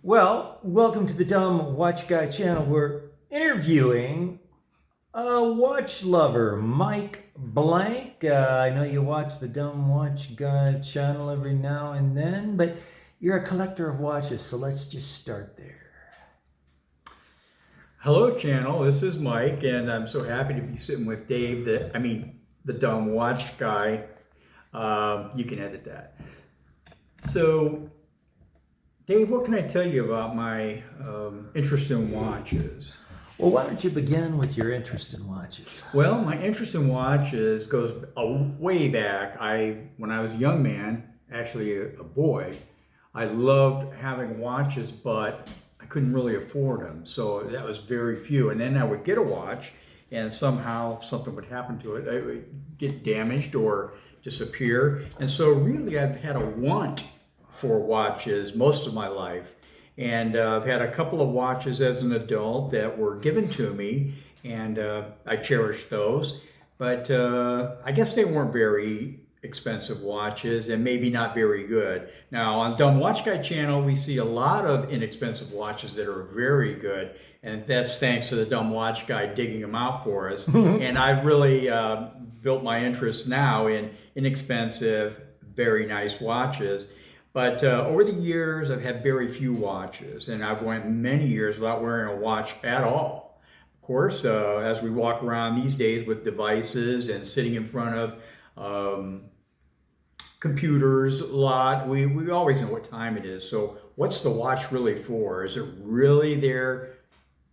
Well, welcome to the Dumb Watch Guy channel. We're interviewing a watch lover, Mike Blanc. I know you watch the Dumb Watch Guy channel every now and then, but you're a collector of watches, so let's just start there. Hello, channel. This is Mike, and I'm so happy to be sitting with Dave. The Dumb Watch Guy. You can edit that. So, Dave, what can I tell you about my interest in watches? Well, why don't you begin with your interest in watches? Well, my interest in watches goes way back. When I was a young man, actually a boy, I loved having watches, but I couldn't really afford them. So that was very few. And then I would get a watch and somehow something would happen to it. It would get damaged or disappear. And so really I've had a want for watches most of my life. And I've had a couple of watches as an adult that were given to me, and I cherish those. But I guess they weren't very expensive watches and maybe not very good. Now on Dumb Watch Guy channel, we see a lot of inexpensive watches that are very good. And that's thanks to the Dumb Watch Guy digging them out for us. And I've really built my interest now in inexpensive, very nice watches. But over the years, I've had very few watches, and I've went many years without wearing a watch at all. Of course, as we walk around these days with devices and sitting in front of computers a lot, we always know what time it is. So what's the watch really for? Is it really there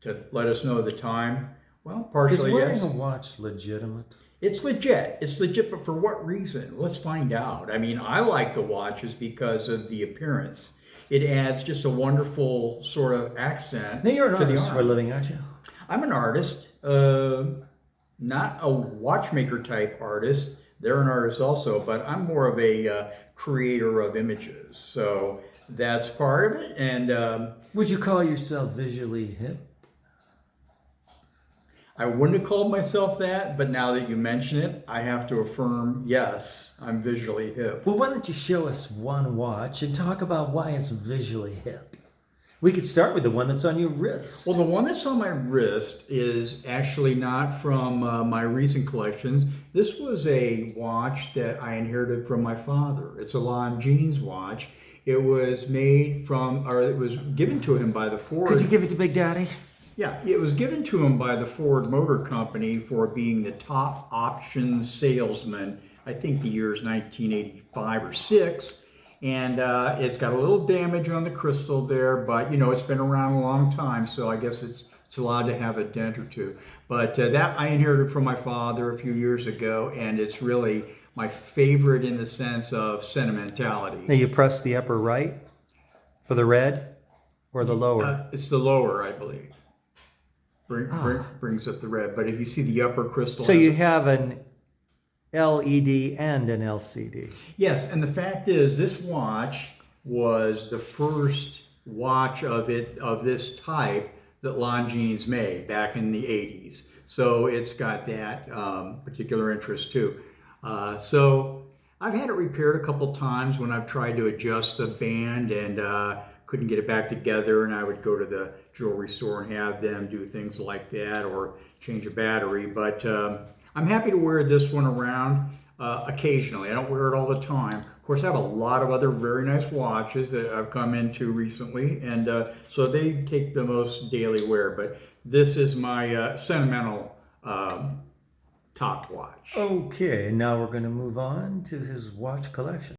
to let us know the time? Well, partially yes. Is wearing a watch legitimate? It's legit. It's legit, but for what reason? Let's find out. I mean, I like the watches because of the appearance. It adds just a wonderful sort of accent. Now, you're an to the artist arm. for a living, aren't you? I'm an artist, not a watchmaker type artist. They're an artist also, but I'm more of a creator of images. So that's part of it. And would you call yourself visually hip? I wouldn't have called myself that, but now that you mention it, I have to affirm, yes, I'm visually hip. Well, why don't you show us one watch and talk about why it's visually hip? We could start with the one that's on your wrist. Well, the one that's on my wrist is actually not from my recent collections. This was a watch that I inherited from my father. It's a Longines watch. It was made from, or it was given to him by the Ford. Could you give it to Big Daddy? Yeah, it was given to him by the Ford Motor Company for being the top options salesman. I think the year is 1985 or 6. And it's got a little damage on the crystal there, but you know, it's been around a long time, so I guess it's allowed to have a dent or two. But that I inherited from my father a few years ago, and it's really my favorite in the sense of sentimentality. Now you press the upper right for the red or the lower? It's the lower, I believe. Brings up the red, but if you see the upper crystal. So you have an LED and an LCD. Yes, and the fact is, this watch was the first watch of this type that Longines made back in the 80s. So it's got that particular interest too. So I've had it repaired a couple times when I've tried to adjust the band and couldn't get it back together, and I would go to the jewelry store and have them do things like that or change a battery. But I'm happy to wear this one around occasionally. I don't wear it all the time. Of course, I have a lot of other very nice watches that I've come into recently, and so they take the most daily wear. But this is my sentimental top watch. Okay, now we're going to move on to his watch collection.